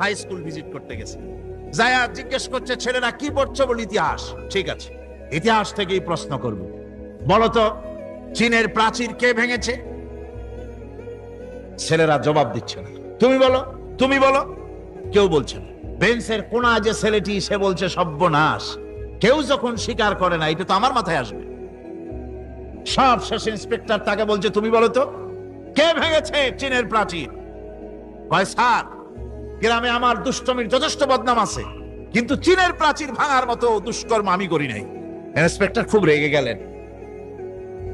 High school visit করতে গেছে, যায়া জিজ্ঞেস করছে ছেলেরা কি পড়ছো, বল ইতিহাস। ঠিক আছে, ইতিহাস থেকেই প্রশ্ন করব, বলতো চীনের প্রাচীর কে ভেঙেছে? ছেলেরা জবাব দিচ্ছে না। তুমি বলো, তুমি বলো। কেউ বলছে না। বেঞ্চের কোনা যে ছেলেটি, সে বলছে সর্বনাশ, কেউ যখন স্বীকার করে না, এটা তো আমার মাথায় আসবে। সব শেষ ইন্সপেক্টর তাকে বলছে তুমি বলো তো কে ভেঙেছে চীনের প্রাচীর? কয় স্যার, গ্রামে আমার দুষ্টমির যথেষ্ট বদনাম আছে, কিন্তু চীনের প্রাচীর ভাঙার মতো দুষ্কর্ম আমি করি নাই। ইন্সপেক্টর খুব রেগে গেলেন,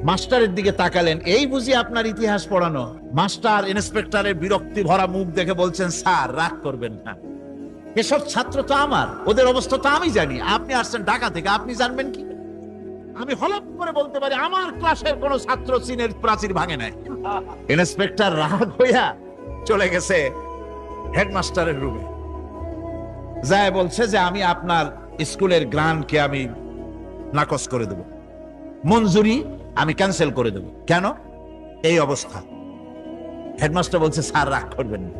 মাস্টারের দিকে তাকালেন, এই বুঝি আপনার ইতিহাস পড়ানো? মাস্টার ইন্সপেক্টরের বিরক্তি ভরা মুখ দেখে বলছেন, স্যার রাগ করবেন না, এসব ছাত্র তো আমার, ওদের অবস্থা তো আমি জানি। আপনি আসছেন ঢাকা থেকে, আপনি জানবেন কি? আমি হলপ করে বলতে পারি আমার ক্লাসের কোন ছাত্র চীনের প্রাচীর ভাঙে নাই। ইন্সপেক্টর রাগ হইয়া চলে গেছে হেডমাস্টারের রুমে, যায় বলছে যে আমি আপনার স্কুলের গ্রান্টকে আমি নাকচ করে দেব, মঞ্জুরি আমি ক্যান্সেল করে দেব। কেন? এই অবস্থা। হেডমাস্টার বলছে, স্যার রাগ করবেন না,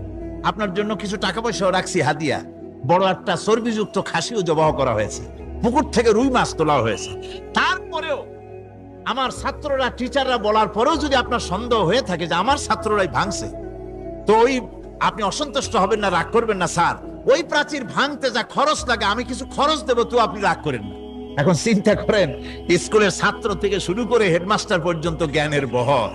আপনার জন্য কিছু টাকা পয়সাও রাখছি হাদিয়া, বড় একটা চর্বিযুক্ত খাসিও জবাহ করা হয়েছে, পুকুর থেকে রুই মাছ তোলা হয়েছে। তারপরেও আমার ছাত্ররা, টিচাররা বলার পরেও যদি আপনার সন্দেহ হয়ে থাকে যে আমার ছাত্ররাই ভাঙছে, তো ওই আপনি অসন্তুষ্ট হবেন না, রাগ করবেন না স্যার, ওই প্রাচীর ভাঙতে যা খরচ লাগে আমি কিছু খরচ দেবো, তো আপনি রাগ করেন না। এখন চিন্তা করেন, স্কুলের ছাত্র থেকে শুরু করে হেডমাস্টার পর্যন্ত জ্ঞানের বহর।